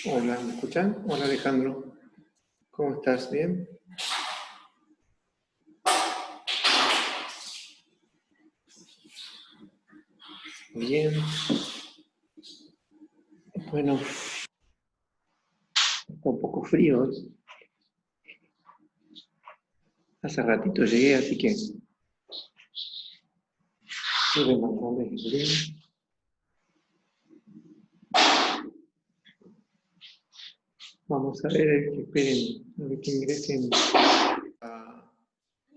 Hola, ¿me escuchan? Hola Alejandro, ¿cómo estás? ¿Bien? Bien. Bueno, está un poco frío hoy. Hace ratito llegué, así que quiero mandarles el link. Vamos a ver que esperen, a ver que ingresen.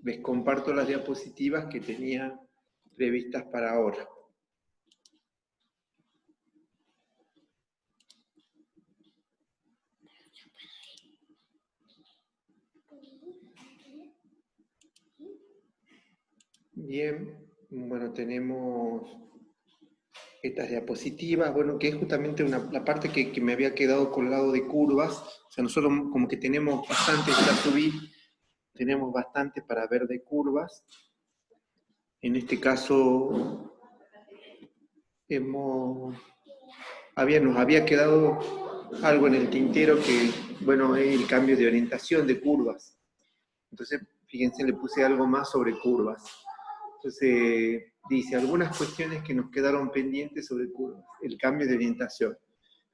Les comparto las diapositivas que tenía previstas para ahora. Bien, bueno, tenemos estas diapositivas, bueno, que es justamente la parte que me había quedado colgado de curvas. O sea, nosotros como que tenemos bastante, ya subí, tenemos bastante para ver de curvas. En este caso, nos había quedado algo en el tintero que, bueno, es el cambio de orientación de curvas. Entonces, fíjense, le puse algo más sobre curvas. Entonces, dice, algunas cuestiones que nos quedaron pendientes sobre curvas, el cambio de orientación.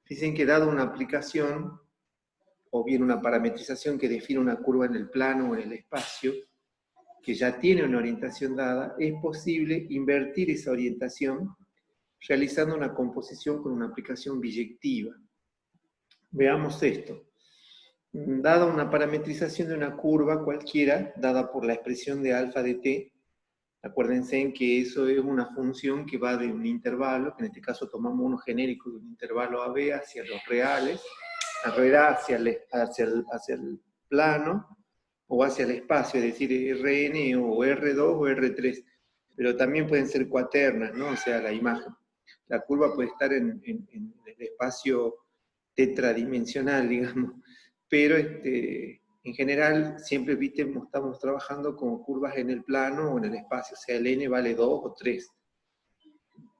Dicen que dado una aplicación, o bien una parametrización que define una curva en el plano o en el espacio, que ya tiene una orientación dada, es posible invertir esa orientación realizando una composición con una aplicación biyectiva. Veamos esto. Dada una parametrización de una curva cualquiera, dada por la expresión de alfa de t, acuérdense en que eso es una función que va de un intervalo, que en este caso tomamos uno genérico de un intervalo AB hacia los reales, hacia el plano, o hacia el espacio, es decir, Rn o R2 o R3, pero también pueden ser cuaternas, ¿no? O sea, la imagen. La curva puede estar en el espacio tetradimensional, digamos, pero en general siempre estamos trabajando con curvas en el plano o en el espacio, o sea, el n vale 2 o 3.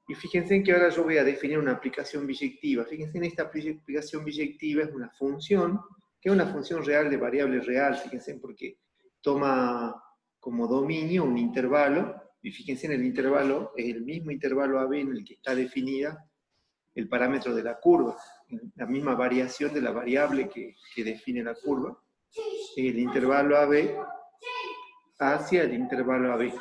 Y fíjense en que ahora yo voy a definir una aplicación biyectiva. Fíjense en esta aplicación biyectiva, es una función, que es una función real de variable real, fíjense, porque toma como dominio un intervalo, y fíjense en el intervalo, es el mismo intervalo AB en el que está definida el parámetro de la curva, la misma variación de la variable que define la curva, el intervalo AB hacia el intervalo AB.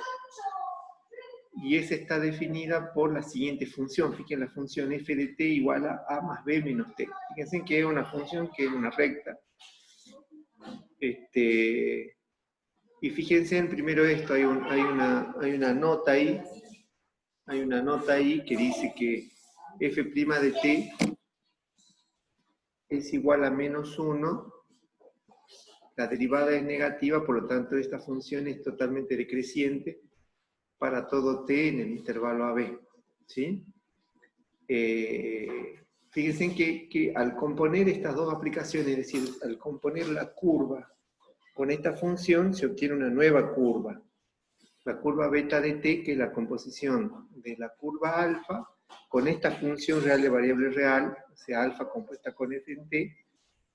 Y esa está definida por la siguiente función. Fíjense, la función f de t igual a más b menos t. Fíjense que es una función que es una recta. Y fíjense en primero esto, hay una nota ahí, que dice que f' de t es igual a menos 1, la derivada es negativa, por lo tanto esta función es totalmente decreciente para todo t en el intervalo AB, ¿sí? Fíjense que al componer estas dos aplicaciones, es decir, al componer la curva con esta función, se obtiene una nueva curva. La curva beta de t, que es la composición de la curva alfa, con esta función real de variable real, o sea, alfa compuesta con f en t,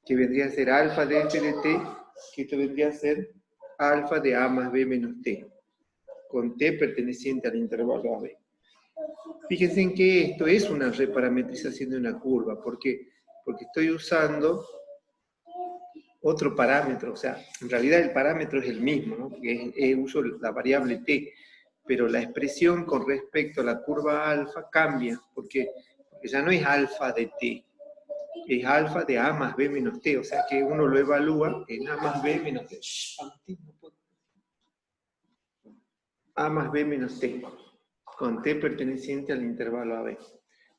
que vendría a ser alfa de f de t, que esto vendría a ser alfa de a más b menos t, con t perteneciente al intervalo AB. Fíjense en que esto es una reparametrización de una curva. ¿Por qué? Porque estoy usando otro parámetro. O sea, en realidad el parámetro es el mismo, ¿no? Porque uso la variable t, pero la expresión con respecto a la curva alfa cambia. ¿Por qué? Porque ya no es alfa de t, es alfa de a más b menos t. O sea que uno lo evalúa en a más b menos t. A más b menos t, con t perteneciente al intervalo AB.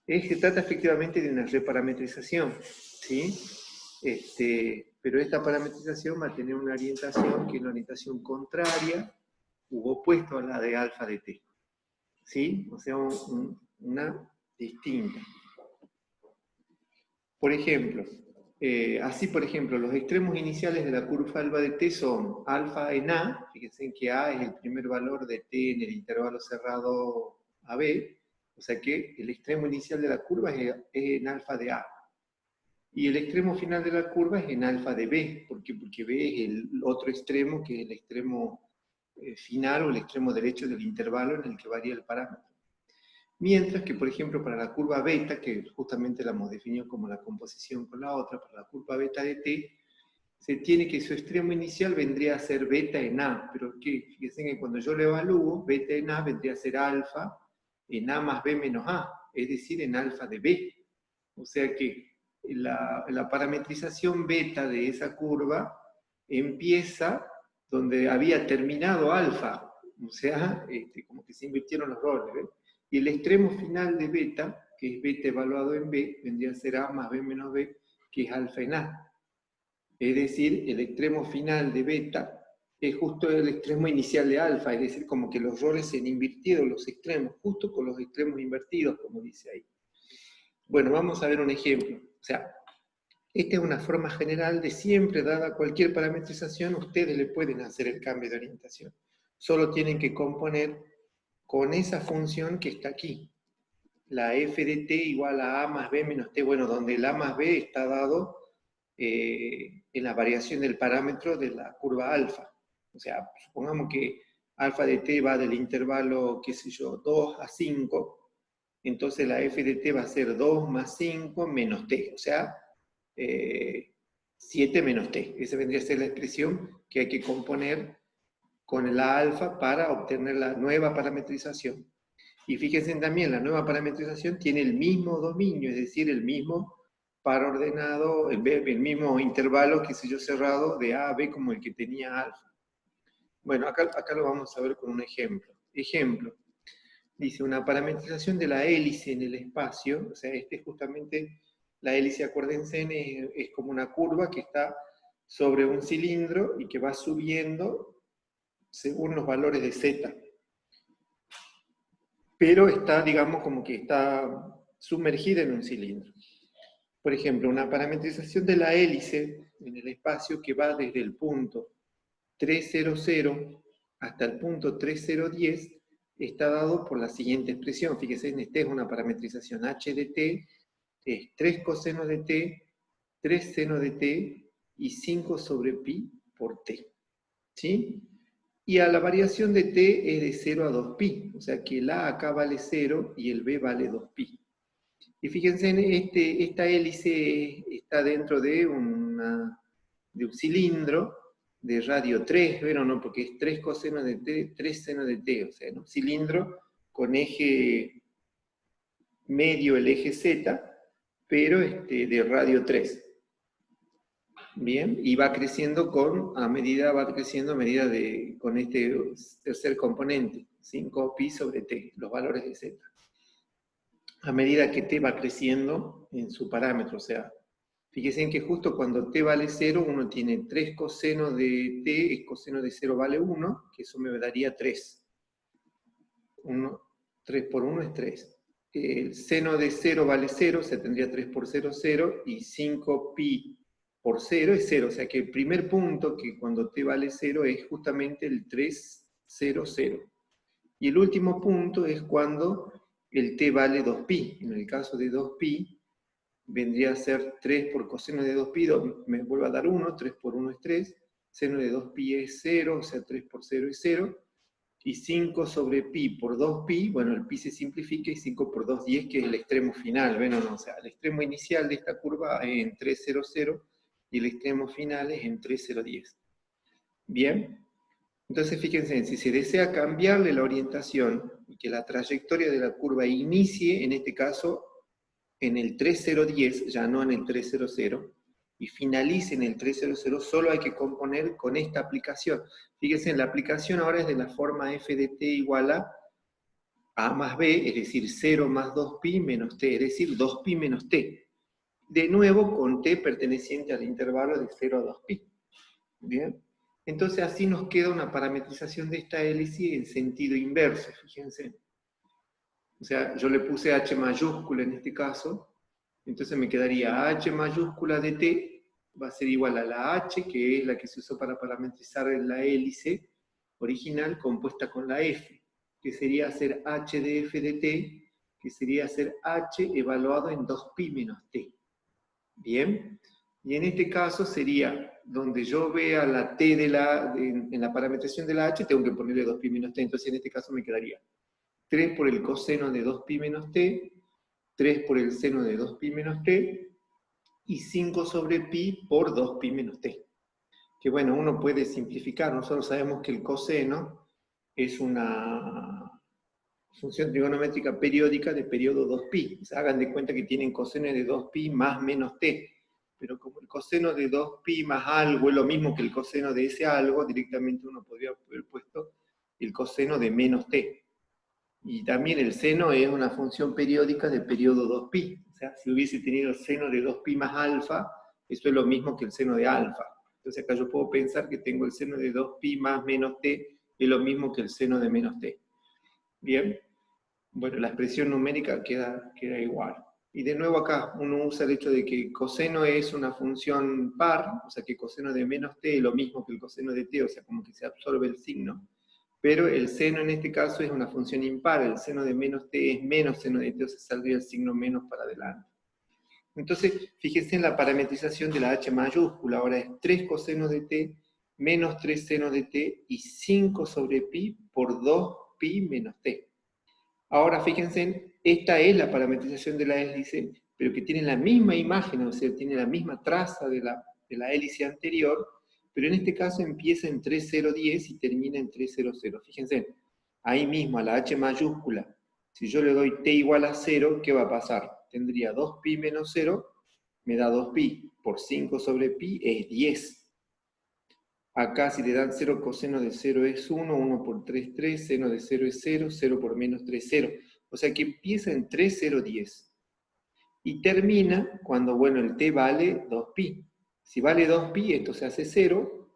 Se trata efectivamente de una reparametrización, ¿sí? Pero esta parametrización va a tener una orientación que es una orientación contraria u opuesta a la de alfa de t, ¿sí? O sea, una distinta. Por ejemplo, así por ejemplo, los extremos iniciales de la curva alfa de t son alfa en a, fíjense que a es el primer valor de t en el intervalo cerrado AB, o sea que el extremo inicial de la curva es en alfa de a. Y el extremo final de la curva es en alfa de b. ¿Por qué? Porque b es el otro extremo, que es el extremo final o el extremo derecho del intervalo en el que varía el parámetro. Mientras que, por ejemplo, para la curva beta, que justamente la hemos definido como la composición con la otra, para la curva beta de t, se tiene que su extremo inicial vendría a ser beta en A, pero que fíjense que cuando yo lo evalúo, beta en A vendría a ser alfa en A más B menos A, es decir, en alfa de B. O sea que la parametrización beta de esa curva empieza donde había terminado alfa, o sea, como que se invirtieron los roles, ¿ven? Y el extremo final de beta, que es beta evaluado en B, vendría a ser A más B menos B, que es alfa en A. Es decir, el extremo final de beta es justo el extremo inicial de alfa, es decir, como que los roles se han invertido, los extremos, justo con los extremos invertidos, como dice ahí. Bueno, vamos a ver un ejemplo. O sea, esta es una forma general de siempre, dada cualquier parametrización, ustedes le pueden hacer el cambio de orientación. Solo tienen que componer con esa función que está aquí. La f de t igual a más b menos t, bueno, donde el a más b está dado en la variación del parámetro de la curva alfa. O sea, supongamos que alfa de t va del intervalo, qué sé yo, 2 a 5, entonces la f de t va a ser 2 más 5 menos t, o sea, 7 menos t. Esa vendría a ser la expresión que hay que componer con la alfa para obtener la nueva parametrización. Y fíjense también, la nueva parametrización tiene el mismo dominio, es decir, el mismo par ordenado, el mismo intervalo, qué sé yo, cerrado de A a B como el que tenía alfa. Bueno, acá lo vamos a ver con un ejemplo. Ejemplo, dice una parametrización de la hélice en el espacio, o sea, este es justamente, la hélice, acuérdense, es como una curva que está sobre un cilindro y que va subiendo según los valores de z. Pero está, digamos, como que está sumergida en un cilindro. Por ejemplo, una parametrización de la hélice en el espacio que va desde el punto 3,00 hasta el punto 3,010 está dado por la siguiente expresión. Fíjense, esta es una parametrización h de t, es 3 coseno de t, 3 seno de t y 5 sobre pi por t. ¿Sí? Y a la variación de t es de 0 a 2pi, o sea que el a acá vale 0 y el b vale 2pi. Y fíjense, esta hélice está dentro de un cilindro de radio 3, ¿ven o no? Porque es 3 coseno de t, 3 seno de t, o sea, un cilindro con eje medio, el eje z, pero de radio 3. Bien, y va creciendo con este tercer componente, 5pi sobre t, los valores de z. A medida que t va creciendo en su parámetro, o sea, fíjense que justo cuando t vale 0, uno tiene 3 coseno de t, es coseno de 0 vale 1, que eso me daría 3. 3 por 1 es 3. El seno de 0 vale 0, o sea, tendría 3 por 0, 0, y 5pi por 0 es 0, o sea que el primer punto, que cuando t vale 0, es justamente el 3, 0, 0. Y el último punto es cuando el t vale 2pi. En el caso de 2pi, vendría a ser 3 por coseno de 2pi, me vuelve a dar 1, 3 por 1 es 3, seno de 2pi es 0, o sea, 3 por 0 es 0, y 5 sobre pi por 2pi, bueno, el pi se simplifica y 5 por 2, 10, que es el extremo final, ¿ven o no? O sea, el extremo inicial de esta curva es en 3,00 y el extremo final es en 3,010. ¿Bien? Entonces, fíjense, si se desea cambiarle la orientación y que la trayectoria de la curva inicie, en este caso, en el 3,010, ya no en el 3,00, y finalice en el 3,00, solo hay que componer con esta aplicación. Fíjense, la aplicación ahora es de la forma f de t igual a más b, es decir, 0 más 2pi menos t, es decir, 2pi menos t. De nuevo, con t perteneciente al intervalo de 0 a 2pi. ¿Bien? Entonces así nos queda una parametrización de esta hélice en sentido inverso, fíjense. O sea, yo le puse h mayúscula en este caso, entonces me quedaría h mayúscula de t va a ser igual a la h, que es la que se usó para parametrizar la hélice original, compuesta con la f, que sería hacer h de f de t, que sería hacer h evaluado en 2pi menos t. Bien, y en este caso sería donde yo vea la t de en la parametración de la h, tengo que ponerle 2pi menos t, entonces en este caso me quedaría 3 por el coseno de 2pi menos t, 3 por el seno de 2pi menos t, y 5 sobre pi por 2pi menos t. Que bueno, uno puede simplificar, nosotros sabemos que el coseno es una función trigonométrica periódica de periodo 2pi. O sea, hagan de cuenta que tienen coseno de 2pi más menos t. Pero como el coseno de 2pi más algo es lo mismo que el coseno de ese algo, directamente uno podría haber puesto el coseno de menos t. Y también el seno es una función periódica de periodo 2pi. O sea, si hubiese tenido el seno de 2pi más alfa, eso es lo mismo que el seno de alfa. Entonces acá yo puedo pensar que tengo el seno de 2pi más menos t, es lo mismo que el seno de menos t. Bien, bueno, la expresión numérica queda igual. Y de nuevo acá uno usa el hecho de que coseno es una función par, o sea que coseno de menos t es lo mismo que el coseno de t, o sea como que se absorbe el signo. Pero el seno en este caso es una función impar, el seno de menos t es menos seno de t, o sea saldría el signo menos para adelante. Entonces, fíjense en la parametrización de la h mayúscula, ahora es 3 cosenos de t menos 3 senos de t y 5 sobre pi por 2pi menos t. Ahora fíjense, esta es la parametrización de la hélice, pero que tiene la misma imagen, o sea, tiene la misma traza de la hélice anterior, pero en este caso empieza en 3010 y termina en 300. Fíjense, ahí mismo a la h mayúscula, si yo le doy t igual a 0, ¿qué va a pasar? Tendría 2pi menos 0, me da 2pi, por 5 sobre pi es 10. Acá si le dan 0, coseno de 0 es 1, 1 por 3, 3, seno de 0 es 0, 0 por menos 3, 0. O sea que empieza en 3, 0, 10. Y termina cuando, bueno, el t vale 2pi. Si vale 2pi, esto se hace 0,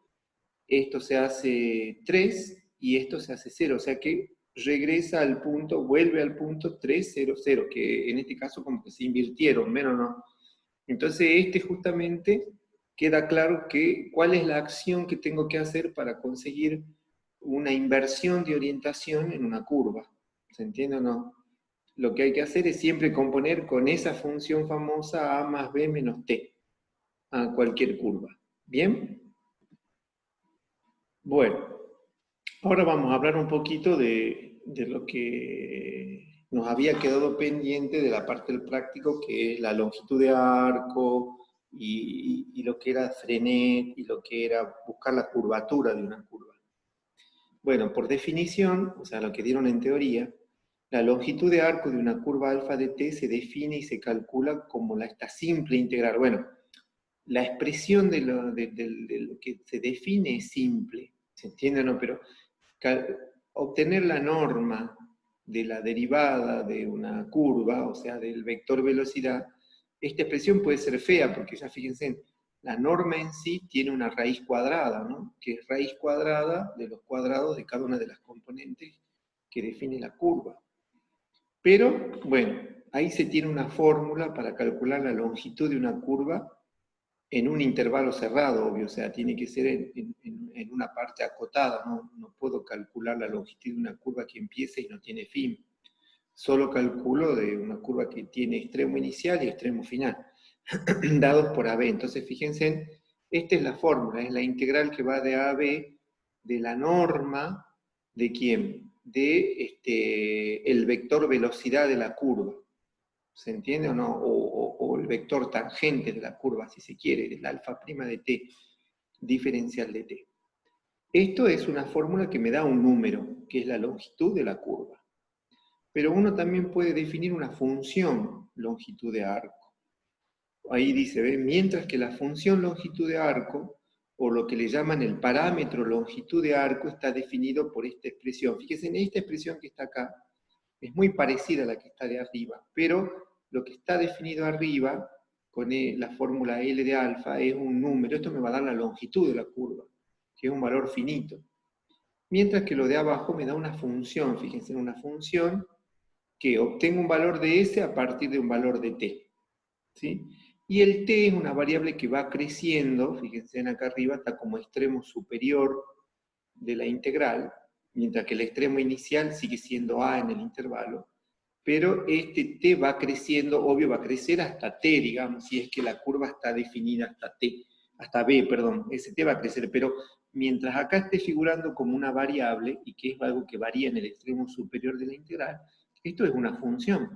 esto se hace 3, y esto se hace 0. O sea que regresa al punto, vuelve al punto 3, 0, 0, que en este caso como que se invirtieron, menos no. Entonces este justamente queda claro que cuál es la acción que tengo que hacer para conseguir una inversión de orientación en una curva. ¿Se entiende o no? Lo que hay que hacer es siempre componer con esa función famosa a más b menos t a cualquier curva. ¿Bien? Bueno, ahora vamos a hablar un poquito de lo que nos había quedado pendiente de la parte del práctico, que es la longitud de arco, y lo que era frenet, y lo que era buscar la curvatura de una curva. Bueno, por definición, o sea, lo que dieron en teoría, la longitud de arco de una curva alfa de t se define y se calcula como esta simple integral. Bueno, la expresión de lo que se define es simple, ¿se entiende o no? Pero obtener la norma de la derivada de una curva, o sea, del vector velocidad, esta expresión puede ser fea, porque ya fíjense, la norma en sí tiene una raíz cuadrada, ¿no? Que es raíz cuadrada de los cuadrados de cada una de las componentes que define la curva. Pero, bueno, ahí se tiene una fórmula para calcular la longitud de una curva en un intervalo cerrado, obvio, o sea, tiene que ser en una parte acotada, no puedo calcular la longitud de una curva que empiece y no tiene fin. Solo calculo de una curva que tiene extremo inicial y extremo final, dados por AB. Entonces, fíjense, esta es la fórmula, es la integral que va de A a B de la norma de ¿quién? De el vector velocidad de la curva. ¿Se entiende o no? O el vector tangente de la curva, si se quiere, el alfa prima de t, diferencial de t. Esto es una fórmula que me da un número, que es la longitud de la curva. Pero uno también puede definir una función longitud de arco. Ahí dice, ¿ve? Mientras que la función longitud de arco, o lo que le llaman el parámetro longitud de arco, está definido por esta expresión. Fíjense, en esta expresión que está acá, es muy parecida a la que está de arriba, pero lo que está definido arriba, con la fórmula L de alfa, es un número. Esto me va a dar la longitud de la curva, que es un valor finito. Mientras que lo de abajo me da una función, fíjense, una función que obtengo un valor de S a partir de un valor de T. ¿Sí? Y el T es una variable que va creciendo, fíjense acá arriba, está como extremo superior de la integral, mientras que el extremo inicial sigue siendo A en el intervalo. pero este t va creciendo, obvio va a crecer hasta t, digamos, si es que la curva está definida hasta t, hasta b, perdón, ese t va a crecer, pero mientras acá esté figurando como una variable, y que es algo que varía en el extremo superior de la integral, esto es una función.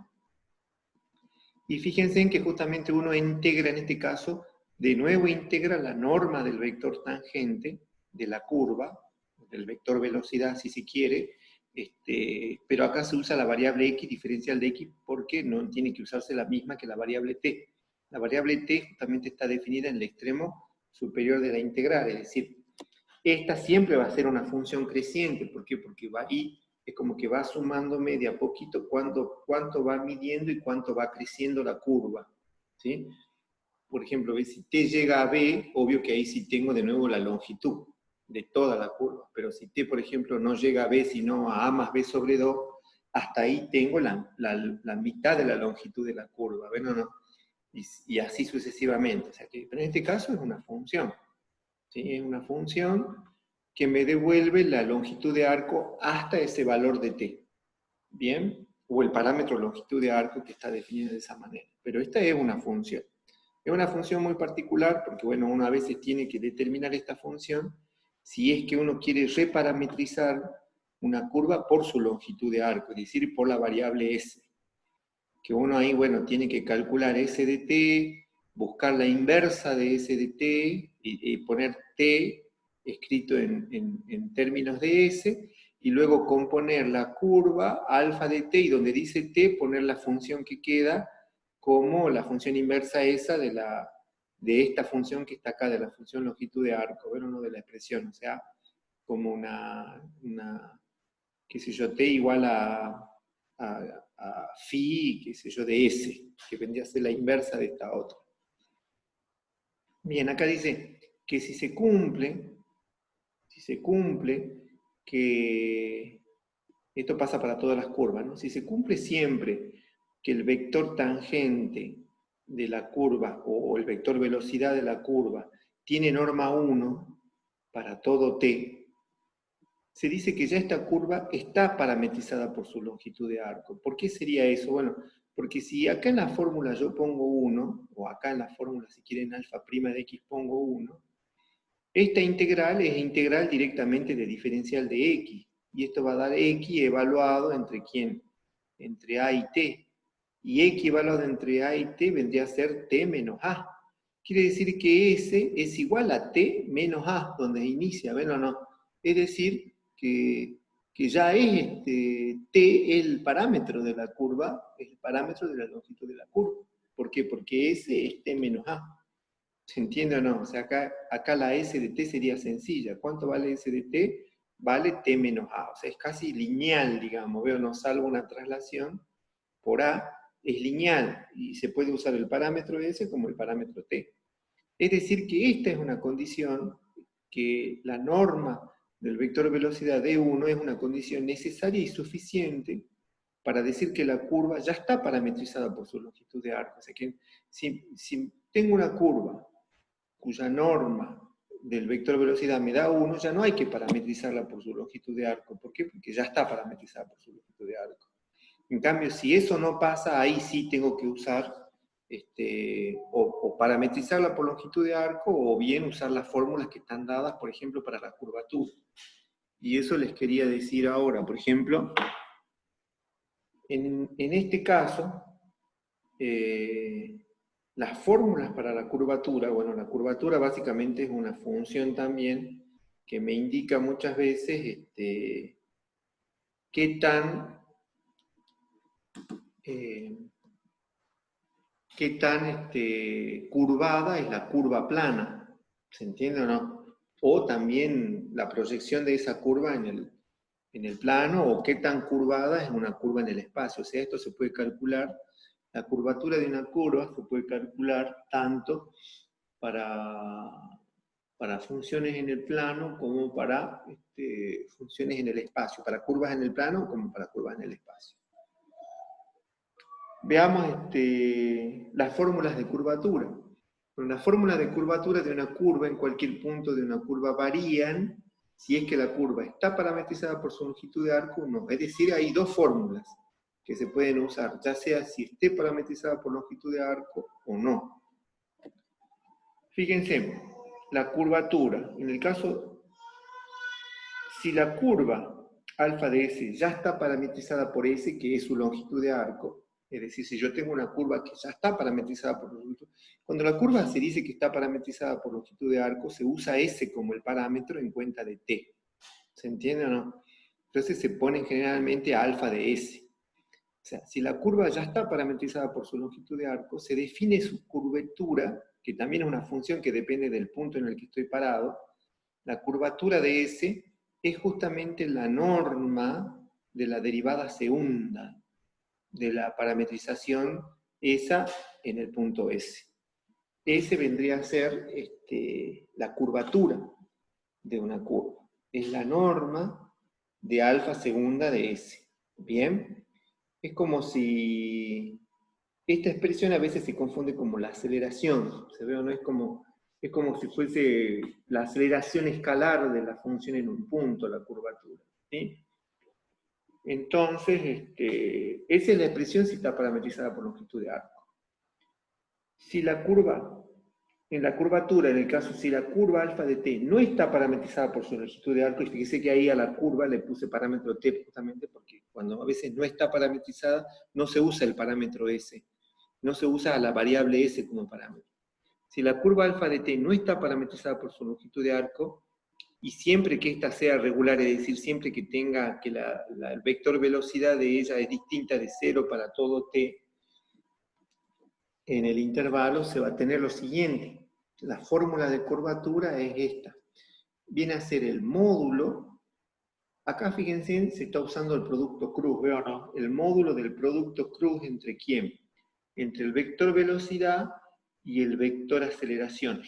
Y fíjense en que justamente uno integra, en este caso, de nuevo integra la norma del vector tangente de la curva, del vector velocidad si se quiere, pero acá se usa la variable x diferencial de x porque no tiene que usarse la misma que la variable t. La variable t justamente está definida en el extremo superior de la integral, es decir, esta siempre va a ser una función creciente. ¿Por qué? Porque va ahí, es como que va sumándome de a poquito cuánto va midiendo y cuánto va creciendo la curva, ¿sí? Por ejemplo, si t llega a b, obvio que ahí sí tengo de nuevo la longitud de toda la curva, pero si t, por ejemplo, no llega a b, sino a más b sobre 2, hasta ahí tengo la mitad de la longitud de la curva, ¿ven o no? Y así sucesivamente. O sea que, pero en este caso es una función, ¿sí? Es una función que me devuelve la longitud de arco hasta ese valor de t, ¿bien? O el parámetro longitud de arco que está definido de esa manera. Pero esta es una función. Es una función muy particular porque, bueno, uno a veces tiene que determinar esta función si es que uno quiere reparametrizar una curva por su longitud de arco, es decir, por la variable s. Que uno ahí, bueno, tiene que calcular s de t, buscar la inversa de s de t, y poner t escrito en términos de s, y luego componer la curva alfa de t, y donde dice t, poner la función que queda como la función inversa esa de esta función que está acá, de la función longitud de arco, bueno, no de la expresión, o sea, como una qué sé yo, t igual a phi, qué sé yo, de s, que vendría a ser la inversa de esta otra. Bien, acá dice que si se cumple, que esto pasa para todas las curvas, ¿no? Si se cumple siempre que el vector tangente de la curva o el vector velocidad de la curva tiene norma 1 para todo t, se dice que ya esta curva está parametrizada por su longitud de arco. ¿Por qué sería eso? Bueno, porque si acá en la fórmula yo pongo 1, o acá en la fórmula, si quieren, alfa prima de x pongo 1, esta integral es integral directamente de diferencial de x, y esto va a dar x evaluado entre ¿quién? Entre a y t. Y x evaluado entre a y t vendría a ser t menos a. Quiere decir que s es igual a t menos a, donde inicia, ¿ven o no? Es decir, que ya es t el parámetro de la curva, el parámetro de la longitud de la curva. ¿Por qué? Porque s es t menos a. ¿Se entiende o no? O sea, acá la S de t sería sencilla. ¿Cuánto vale S de t? Vale t menos a. O sea, es casi lineal, digamos. Veo, no salvo una traslación por a, es lineal. Y se puede usar el parámetro S como el parámetro t. Es decir, que esta es una condición que la norma del vector velocidad d1 es una condición necesaria y suficiente para decir que la curva ya está parametrizada por su longitud de arco. O sea que si tengo una curva cuya norma del vector velocidad me da 1, ya no hay que parametrizarla por su longitud de arco. ¿Por qué? Porque ya está parametrizada por su longitud de arco. En cambio, si eso no pasa, ahí sí tengo que usar o parametrizarla por longitud de arco, o bien usar las fórmulas que están dadas, por ejemplo, para la curvatura. Y eso les quería decir ahora. Por ejemplo, en este caso, las fórmulas para la curvatura, bueno, la curvatura básicamente es una función también que me indica muchas veces qué tan curvada es la curva plana, ¿se entiende o no? O también la proyección de esa curva en el plano, o qué tan curvada es una curva en el espacio. O sea, esto se puede calcular, la curvatura de una curva se puede calcular tanto para funciones en el plano como para funciones en el espacio, para curvas en el plano como para curvas en el espacio. Veamos las fórmulas de curvatura. Bueno, las fórmulas de curvatura de una curva en cualquier punto de una curva varían si es que la curva está parametrizada por su longitud de arco o no. Es decir, hay dos fórmulas que se pueden usar, ya sea si esté parametrizada por longitud de arco o no. Fíjense, la curvatura, en el caso, si la curva alfa de S ya está parametrizada por S, que es su longitud de arco, es decir, si yo tengo una curva que ya está parametrizada por longitud, cuando la curva se dice que está parametrizada por longitud de arco, se usa S como el parámetro en cuenta de T. ¿Se entiende o no? Entonces se pone generalmente alfa de S. O sea, si la curva ya está parametrizada por su longitud de arco, se define su curvatura, que también es una función que depende del punto en el que estoy parado. La curvatura de S es justamente la norma de la derivada segunda de la parametrización esa en el punto S. S vendría a ser la curvatura de una curva. Es la norma de alfa segunda de S. ¿Bien? Es como si esta expresión a veces se confunde como la aceleración. ¿Se ve o no? Es como si fuese la aceleración escalar de la función en un punto, la curvatura. ¿Sí? Entonces, esa es la expresión si está parametrizada por longitud de arco. Si la curva, en la curvatura, en el caso, si la curva alfa de t no está parametrizada por su longitud de arco, y fíjese que ahí a la curva le puse parámetro t justamente porque cuando a veces no está parametrizada, no se usa el parámetro s, no se usa a la variable s como parámetro. Si la curva alfa de t no está parametrizada por su longitud de arco, y siempre que ésta sea regular, es decir, siempre que tenga que el vector velocidad de ella es distinta de 0 para todo t, en el intervalo se va a tener lo siguiente. La fórmula de curvatura es esta. Viene a ser el módulo. Acá fíjense, se está usando el producto cruz, ¿veo o no? El módulo del producto cruz ¿entre quién? Entre el vector velocidad y el vector aceleración.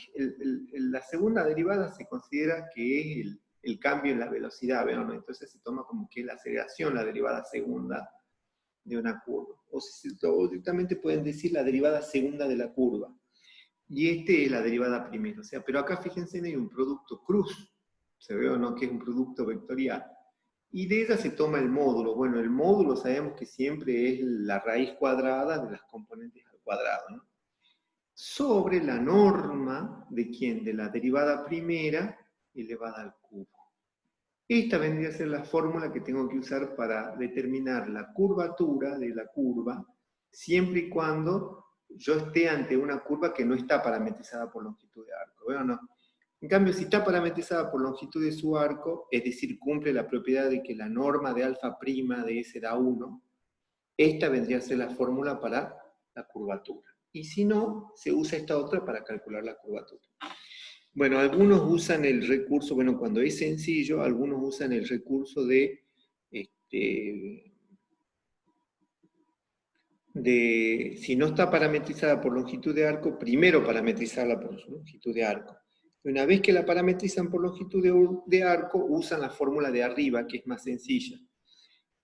La segunda derivada se considera que es el cambio en la velocidad, ¿veo o no? Entonces se toma como que es la aceleración, la derivada segunda de una curva. O directamente pueden decir la derivada segunda de la curva. Y es la derivada primera. O sea, pero acá fíjense, hay un producto cruz. ¿Se ve o no? Que es un producto vectorial. Y de ella se toma el módulo. Bueno, el módulo sabemos que siempre es la raíz cuadrada de las componentes al cuadrado, ¿no? Sobre la norma de ¿quién? De la derivada primera elevada al cubo. Esta vendría a ser la fórmula que tengo que usar para determinar la curvatura de la curva, siempre y cuando yo esté ante una curva que no está parametrizada por longitud de arco. ¿Ve o no? En cambio, si está parametrizada por longitud de su arco, es decir, cumple la propiedad de que la norma de alfa prima de S da 1, esta vendría a ser la fórmula para la curvatura. Y si no, se usa esta otra para calcular la curvatura. Bueno, algunos usan el recurso, bueno, cuando es sencillo, algunos usan el recurso de si no está parametrizada por longitud de arco, primero parametrizarla por su longitud de arco. Una vez que la parametrizan por longitud de arco, usan la fórmula de arriba, que es más sencilla.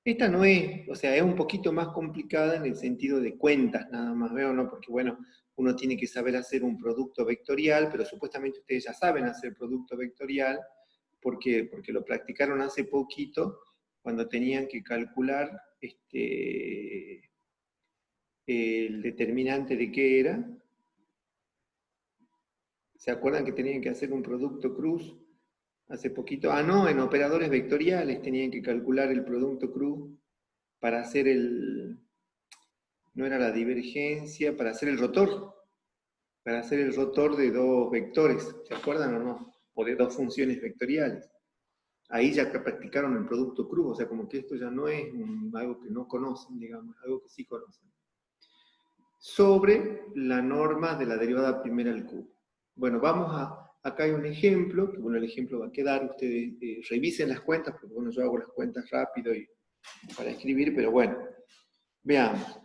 Esta no es, o sea, es un poquito más complicada en el sentido de cuentas, nada más, ¿veo? ¿No? Porque, bueno, uno tiene que saber hacer un producto vectorial, pero supuestamente ustedes ya saben hacer producto vectorial, porque lo practicaron hace poquito, cuando tenían que calcular el determinante de qué era. ¿Se acuerdan que tenían que hacer un producto cruz hace poquito? Ah, no, en operadores vectoriales tenían que calcular el producto cruz para hacer no era la divergencia, para hacer el rotor. Para hacer el rotor de dos vectores, ¿se acuerdan o no? O de dos funciones vectoriales. Ahí ya que practicaron el producto cruz, o sea, como que esto ya no es algo que no conocen, digamos, algo que sí conocen. Sobre la norma de la derivada primera al cubo. Bueno, acá hay un ejemplo, que bueno, el ejemplo va a quedar, ustedes revisen las cuentas, porque bueno, yo hago las cuentas rápido para escribir, pero bueno, veamos.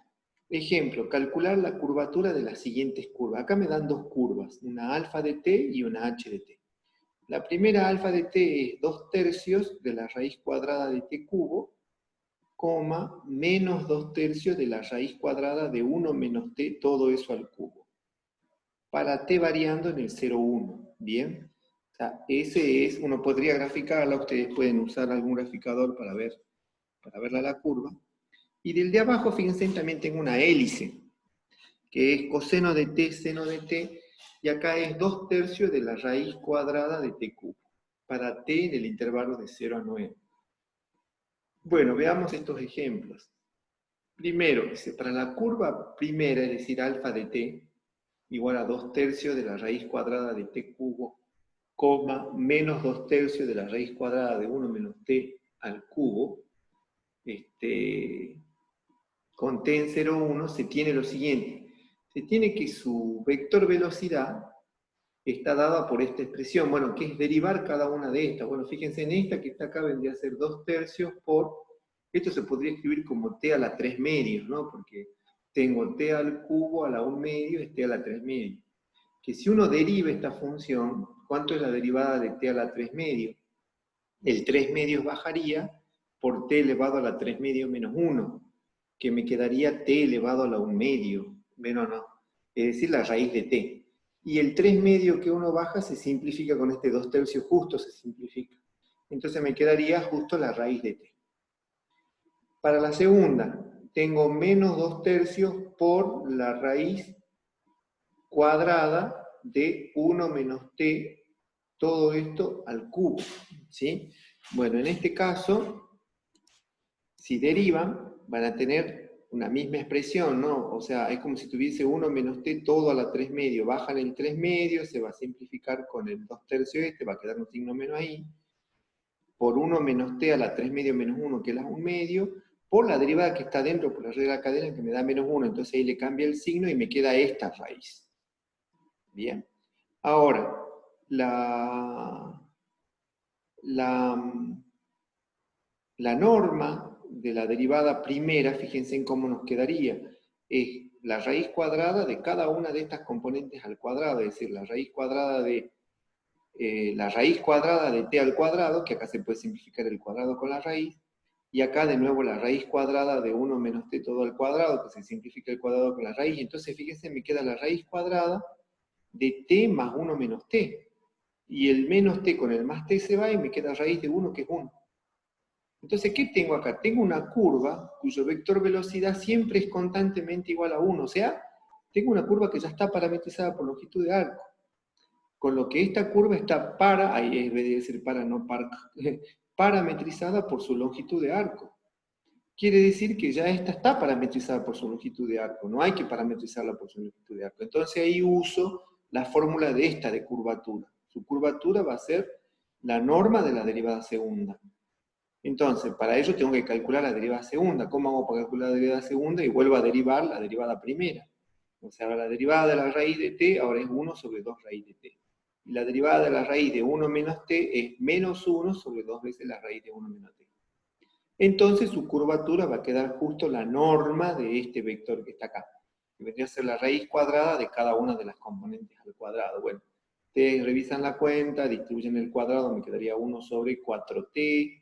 Ejemplo, calcular la curvatura de las siguientes curvas. Acá me dan dos curvas, una alfa de t y una h de t. La primera alfa de t es 2/3 de la raíz cuadrada de t cubo, coma, menos 2/3 de la raíz cuadrada de 1 menos t, todo eso al cubo. Para t variando en el 0,1, ¿bien? O sea, ese es, uno podría graficarla, ustedes pueden usar algún graficador para verla la curva. Y del de abajo, fíjense, también tengo una hélice, que es coseno de t, seno de t, y acá es 2/3 de la raíz cuadrada de t cubo, para t en el intervalo de 0 a 9. Bueno, veamos estos ejemplos. Primero, dice, para la curva primera, es decir, alfa de t, igual a 2/3 de la raíz cuadrada de t cubo, coma, menos 2/3 de la raíz cuadrada de 1 menos t al cubo, con t en 0,1, se tiene lo siguiente. Se tiene que su vector velocidad está dada por esta expresión. Bueno, ¿qué es derivar cada una de estas? Bueno, fíjense en esta que está acá, vendría a ser 2/3 por... Esto se podría escribir como t a la 3 medios, ¿no? Porque tengo t al cubo a la 1 medio es t a la 3 medios. Que si uno deriva esta función, ¿cuánto es la derivada de t a la 3 medios? El 3 medios bajaría por t elevado a la 3 medios menos 1, que me quedaría t elevado a la 1 medio, menos no, es decir, la raíz de t. Y el 3 medio que uno baja se simplifica con este 2/3 justo, se simplifica. Entonces me quedaría justo la raíz de t. Para la segunda, tengo menos 2/3 por la raíz cuadrada de 1 menos t, todo esto al cubo, ¿sí? Bueno, en este caso, si derivan, van a tener una misma expresión, ¿no? O sea, es como si tuviese 1 menos t todo a la 3 medio. Bajan el 3 medio, se va a simplificar con el 2/3 va a quedar un signo menos ahí. Por 1 menos t a la 3 medio menos 1, que es la 1 medio, por la derivada que está dentro, por la regla de la cadena, que me da menos 1. Entonces ahí le cambia el signo y me queda esta raíz. Bien. Ahora, la norma de la derivada primera, fíjense en cómo nos quedaría, es la raíz cuadrada de cada una de estas componentes al cuadrado, es decir, la raíz cuadrada de t al cuadrado, que acá se puede simplificar el cuadrado con la raíz, y acá de nuevo la raíz cuadrada de 1 menos t todo al cuadrado, que se simplifica el cuadrado con la raíz. Entonces fíjense, me queda la raíz cuadrada de t más 1 menos t, y el menos t con el más t se va y me queda raíz de 1, que es 1. Entonces, ¿qué tengo acá? Tengo una curva cuyo vector velocidad siempre es constantemente igual a 1. O sea, tengo una curva que ya está parametrizada por longitud de arco. Con lo que esta curva está ahí debe decir para, no par, parametrizada por su longitud de arco. Quiere decir que ya esta está parametrizada por su longitud de arco. No hay que parametrizarla por su longitud de arco. Entonces ahí uso la fórmula de esta de curvatura. Su curvatura va a ser la norma de la derivada segunda. Entonces, para ello tengo que calcular la derivada segunda. ¿Cómo hago para calcular la derivada segunda? Y vuelvo a derivar la derivada primera. O sea, la derivada de la raíz de t ahora es 1 sobre 2 raíz de t. Y la derivada de la raíz de 1 menos t es menos 1 sobre 2 veces la raíz de 1 menos t. Entonces su curvatura va a quedar justo la norma de este vector que está acá, que vendría a ser la raíz cuadrada de cada una de las componentes al cuadrado. Bueno, ustedes revisan la cuenta, distribuyen el cuadrado, me quedaría 1 sobre 4t,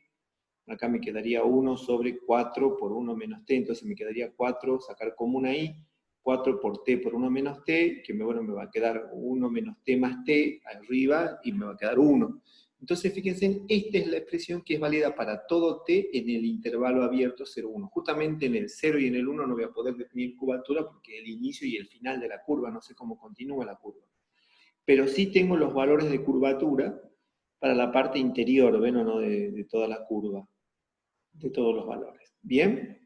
acá me quedaría 1 sobre 4 por 1 menos t, entonces me quedaría 4, sacar común ahí, 4 por t por 1 menos t, que me va a quedar 1 menos t más t arriba, y me va a quedar 1. Entonces, fíjense, esta es la expresión que es válida para todo t en el intervalo abierto 0, 1. Justamente en el 0 y en el 1 no voy a poder definir curvatura porque es el inicio y el final de la curva, no sé cómo continúa la curva. Pero sí tengo los valores de curvatura para la parte interior, ¿ven o no?, de toda la curva, de todos los valores. ¿Bien?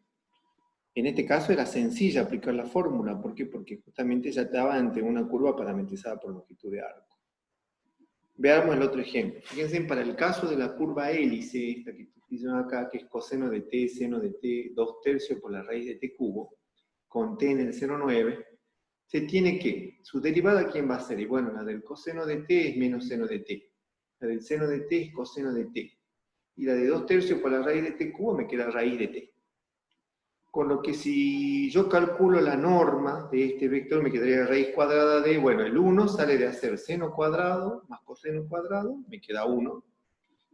En este caso era sencilla aplicar la fórmula. ¿Por qué? Porque justamente ya estaba ante una curva parametrizada por longitud de arco. Veamos el otro ejemplo. Fíjense, para el caso de la curva hélice, esta que estoy acá, que es coseno de t, seno de t, 2/3 por la raíz de t cubo, con t en el 0,9, se tiene que, su derivada, ¿quién va a ser? Y bueno, la del coseno de t es menos seno de t. La del seno de t es coseno de t. Y la de 2/3 por la raíz de t cubo me queda raíz de t. Con lo que si yo calculo la norma de este vector, me quedaría raíz cuadrada de, bueno, el 1 sale de hacer seno cuadrado más coseno cuadrado, me queda 1,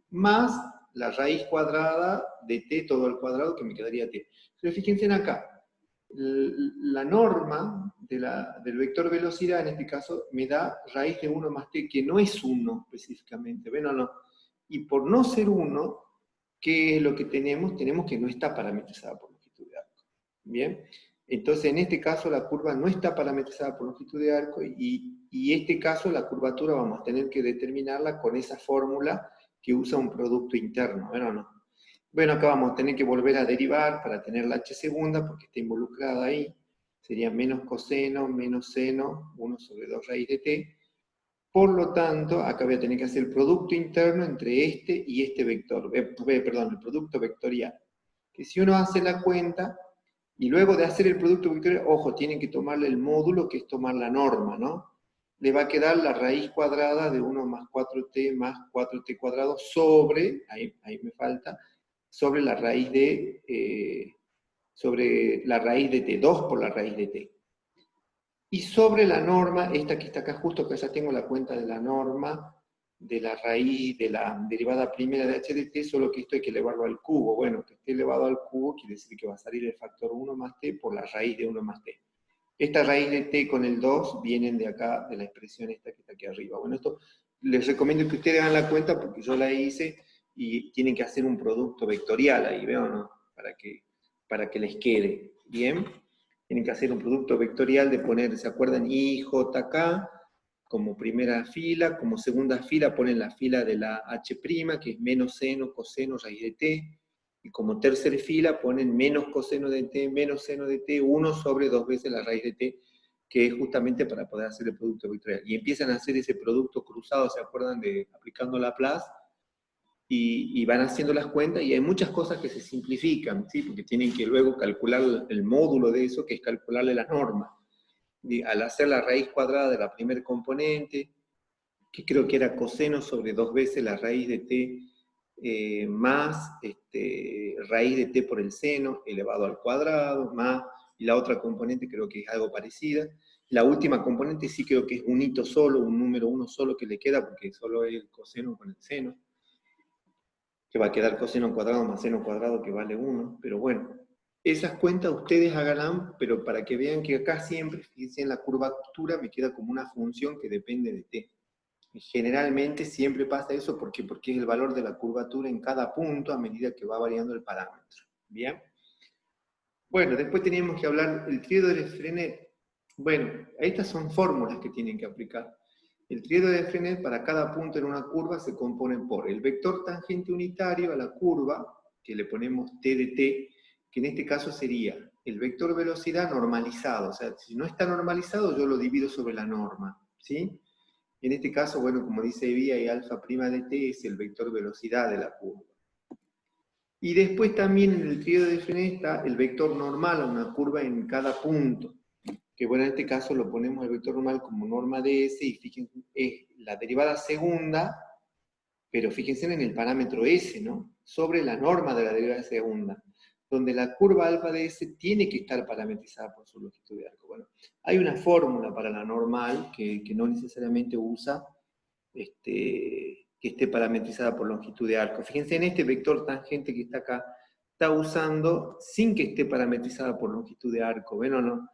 más la raíz cuadrada de t todo al cuadrado, que me quedaría t. Pero fíjense en acá, la norma del vector velocidad, en este caso, me da raíz de 1 más t, que no es 1 específicamente, ¿ven o no? Y por no ser 1, ¿qué es lo que tenemos? Tenemos que no está parametrizada por longitud de arco. Bien, entonces en este caso la curva no está parametrizada por longitud de arco y este caso la curvatura vamos a tener que determinarla con esa fórmula que usa un producto interno, ¿bueno no? Bueno, acá vamos a tener que volver a derivar para tener la h segunda porque está involucrada ahí. Sería menos coseno, menos seno, 1 sobre 2 raíz de t. Por lo tanto, acá voy a tener que hacer el producto interno entre este y este vector, perdón, el producto vectorial. Que si uno hace la cuenta, y luego de hacer el producto vectorial, ojo, tienen que tomarle el módulo, que es tomar la norma, ¿no? Le va a quedar la raíz cuadrada de 1 más 4t más 4t cuadrado sobre, ahí me falta, sobre la raíz de t, 2 por la raíz de t. Y sobre la norma, esta que está acá justo, que ya tengo la cuenta de la norma, de la raíz de la derivada primera de h de t, solo que esto hay que elevarlo al cubo. Bueno, que esté elevado al cubo quiere decir que va a salir el factor 1 más t por la raíz de 1 más t. Esta raíz de t con el 2 vienen de acá, de la expresión esta que está aquí arriba. Bueno, esto les recomiendo que ustedes hagan la cuenta porque yo la hice y tienen que hacer un producto vectorial ahí, ¿veo o no? Para que les quede. ¿Bien? Tienen que hacer un producto vectorial de poner, ¿se acuerdan? I, J, K, como primera fila, como segunda fila ponen la fila de la H', que es menos seno, coseno, raíz de t, y como tercera fila ponen menos coseno de t, menos seno de t, 1 sobre 2 veces la raíz de t, que es justamente para poder hacer el producto vectorial. Y empiezan a hacer ese producto cruzado, ¿se acuerdan? De aplicando Laplace, y van haciendo las cuentas, y hay muchas cosas que se simplifican, ¿sí? Porque tienen que luego calcular el módulo de eso, que es calcularle la norma. Y al hacer la raíz cuadrada de la primer componente, que creo que era coseno sobre 2 veces la raíz de t más raíz de t por el seno elevado al cuadrado, más, y la otra componente creo que es algo parecida. La última componente sí creo que es un hito solo, un número 1 solo que le queda, porque solo es el coseno con el seno, que va a quedar coseno cuadrado más seno cuadrado que vale 1, pero bueno, esas cuentas ustedes hagan, pero para que vean que acá siempre, fíjense en la curvatura, me queda como una función que depende de t. Generalmente siempre pasa eso porque es el valor de la curvatura en cada punto a medida que va variando el parámetro. ¿Bien? Bueno, después teníamos que hablar del triedo de Frenet. Bueno, estas son fórmulas que tienen que aplicar. El triedo de Frenet para cada punto en una curva se compone por el vector tangente unitario a la curva, que le ponemos t de t, que en este caso sería el vector velocidad normalizado. O sea, si no está normalizado, yo lo divido sobre la norma. ¿Sí? En este caso, bueno, como dice Evia, y alfa prima de t es el vector velocidad de la curva. Y después también en el triedo de Frenet está el vector normal a una curva en cada punto. Que bueno, en este caso lo ponemos el vector normal como norma de S, y fíjense, es la derivada segunda, pero fíjense en el parámetro S, ¿no? Sobre la norma de la derivada segunda, donde la curva alfa de S tiene que estar parametrizada por su longitud de arco. Bueno, hay una fórmula para la normal que no necesariamente usa que esté parametrizada por longitud de arco. Fíjense en este vector tangente que está acá, está usando sin que esté parametrizada por longitud de arco. ¿Ven o no?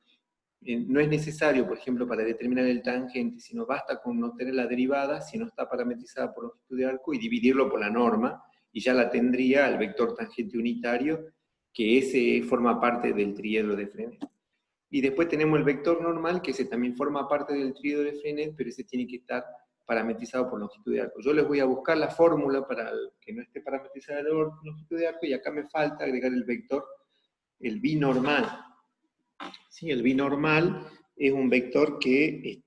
No es necesario, por ejemplo, para determinar el tangente, sino basta con obtener la derivada, si no está parametrizada por longitud de arco, y dividirlo por la norma, y ya la tendría el vector tangente unitario, que ese forma parte del triedro de Frenet. Y después tenemos el vector normal, que ese también forma parte del triedro de Frenet, pero ese tiene que estar parametrizado por longitud de arco. Yo les voy a buscar la fórmula para que no esté parametrizada por longitud de arco, y acá me falta agregar el vector, el binormal. ¿Sí? El binormal es un vector que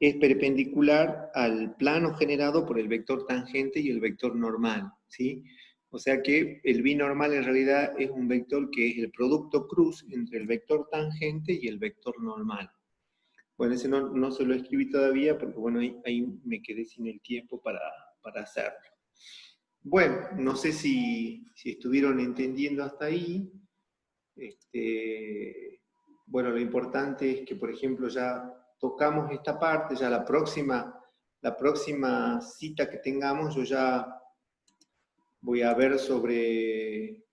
es perpendicular al plano generado por el vector tangente y el vector normal. ¿Sí? O sea que el binormal en realidad es un vector que es el producto cruz entre el vector tangente y el vector normal. Bueno, ese no se lo escribí todavía porque bueno, ahí me quedé sin el tiempo para hacerlo. Bueno, no sé si estuvieron entendiendo hasta ahí. Bueno, lo importante es que, por ejemplo, ya tocamos esta parte, ya la próxima cita que tengamos, yo ya voy a ver sobre...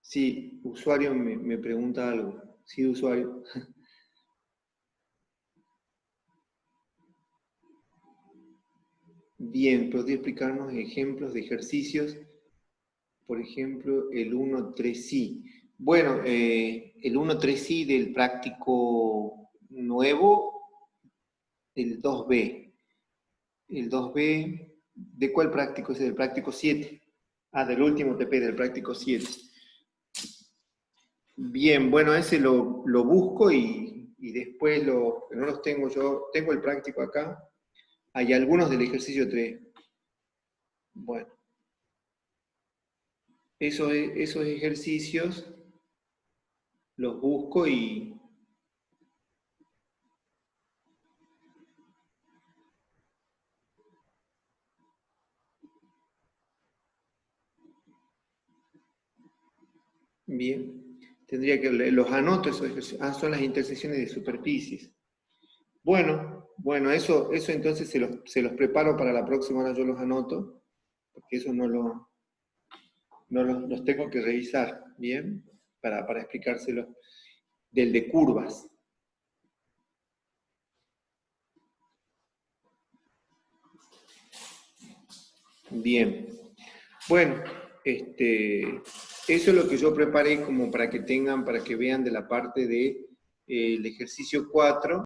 Sí, usuario me pregunta algo. Sí, usuario. Bien, ¿podría explicarnos ejemplos de ejercicios? Por ejemplo, el 1.3 sí. Bueno, el 1.3i del práctico nuevo, el 2b. El 2b, ¿de cuál práctico es? Del práctico 7. Ah, del último TP, del práctico 7. Bien, bueno, ese lo busco y después no los tengo yo. Tengo el práctico acá. Hay algunos del ejercicio 3. Bueno, esos ejercicios los busco y... Bien, tendría que los anoto esos ejercicios. Ah, son las intersecciones de superficies. Bueno, eso entonces se los preparo para la próxima, ahora yo los anoto, porque eso los tengo que revisar, ¿bien? Para explicárselo. Del de curvas. Bien. Bueno, eso es lo que yo preparé como para que tengan, para que vean de la parte de el ejercicio 4,